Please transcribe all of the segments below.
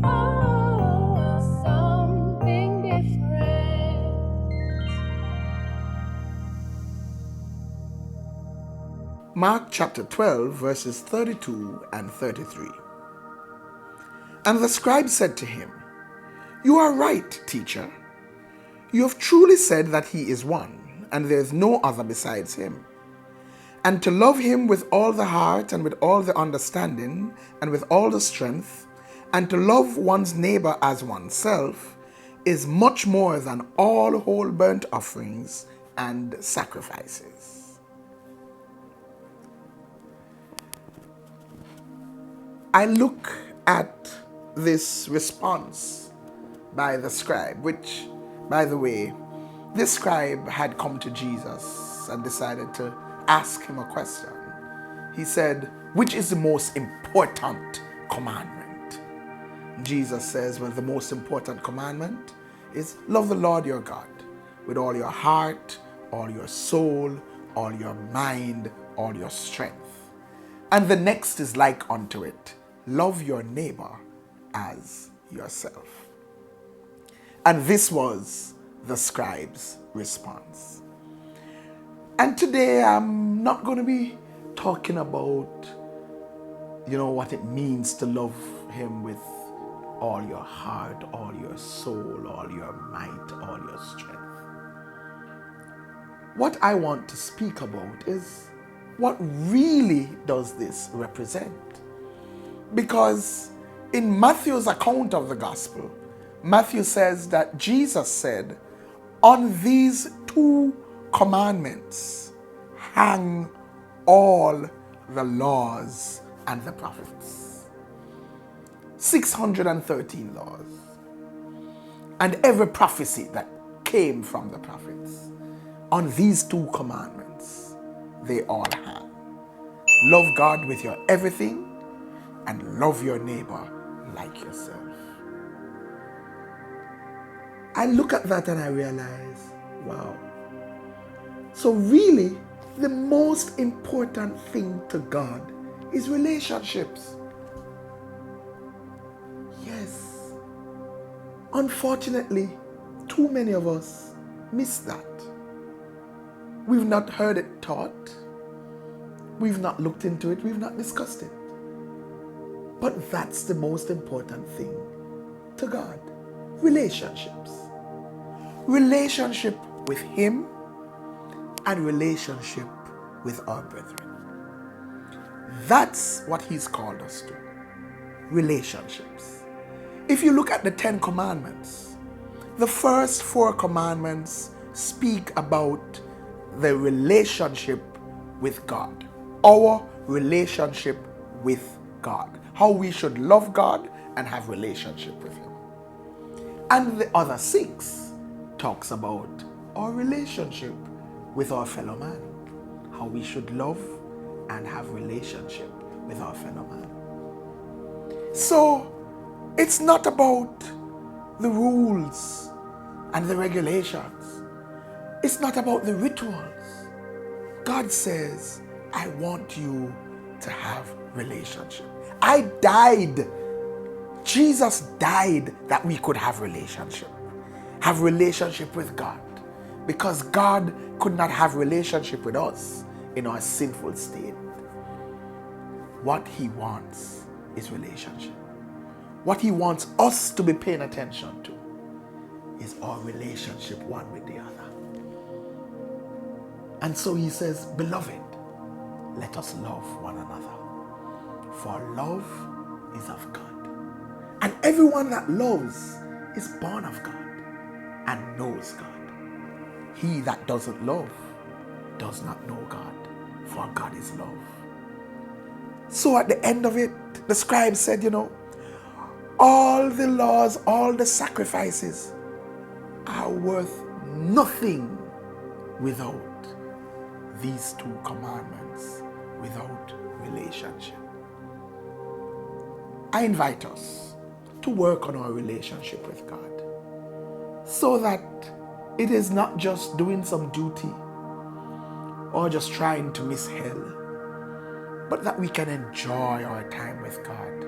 Oh, something different. Mark chapter 12, verses 32 and 33. And the scribe said to him, "You are right, teacher. You have truly said that he is one, and there is no other besides him. And to love him with all the heart and with all the understanding and with all the strength, and to love one's neighbor as oneself, is much more than all whole burnt offerings and sacrifices." I look at this response by the scribe, which, by the way, this scribe had come to Jesus and decided to ask him a question. He said, "Which is the most important commandment?" Jesus says, well, the most important commandment is love the Lord your God with all your heart, all your soul, all your mind, all your strength. And the next is like unto it, love your neighbor as yourself. And this was the scribe's response. And today I'm not going to be talking about, what it means to love him with all your heart, all your soul, all your might, all your strength. What I want to speak about is what really does this represent? Because in Matthew's account of the gospel, Matthew says that Jesus said, "On these two commandments hang all the laws and the prophets." 613 laws. And every prophecy that came from the prophets. On these two commandments, they all hang. Love God with your everything and love your neighbor like yourself. I look at that and I realize, wow. So really, the most important thing to God is relationships. Yes. Unfortunately, too many of us miss that. We've not heard it taught. We've not looked into it. We've not discussed it. But that's the most important thing to God. Relationships. Relationship with Him and relationship with our brethren. That's what He's called us to. Relationships. If you look at the 10 commandments, the first 4 commandments speak about the relationship with God. Our relationship with God. How we should love God and have relationship with Him. And the other 6 talks about our relationship with our fellow man. How we should love and have relationship with our fellow man. So, it's not about the rules and the regulations. It's not about the rituals. God says, I want you to have relationship. I died. Jesus died that we could have relationship. Have relationship with God. Because God could not have relationship with us in our sinful state. What He wants is relationship. What He wants us to be paying attention to is our relationship one with the other. And so He says, beloved, let us love one another. For love is of God. And everyone that loves is born of God and knows God. He that doesn't love does not know God, for God is love. So at the end of it, the scribe said, all the laws, all the sacrifices are worth nothing without these 2 commandments, without relationship. I invite us to work on our relationship with God so that it is not just doing some duty or just trying to miss hell, but that we can enjoy our time with God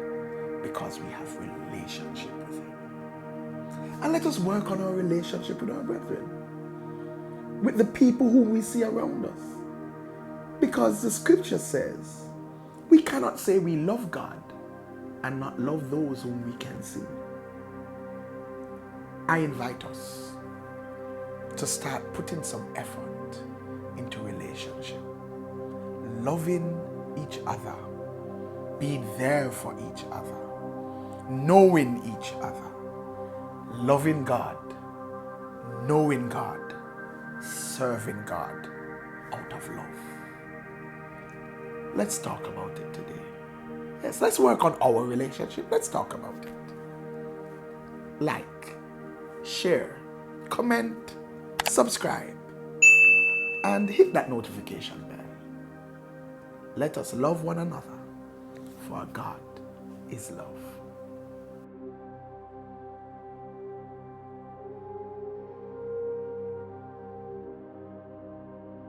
because we have relationship with him. And let us work on our relationship with our brethren, with the people whom we see around us. Because the scripture says we cannot say we love God and not love those whom we can see. I invite us to start putting some effort into relationship, loving each other, being there for each other, knowing each other, loving God, knowing God, serving God out of love. Let's talk about it today. Yes, let's work on our relationship. Let's talk about it. Like, share, comment, subscribe, and hit that notification bell. Let us love one another, for God is love.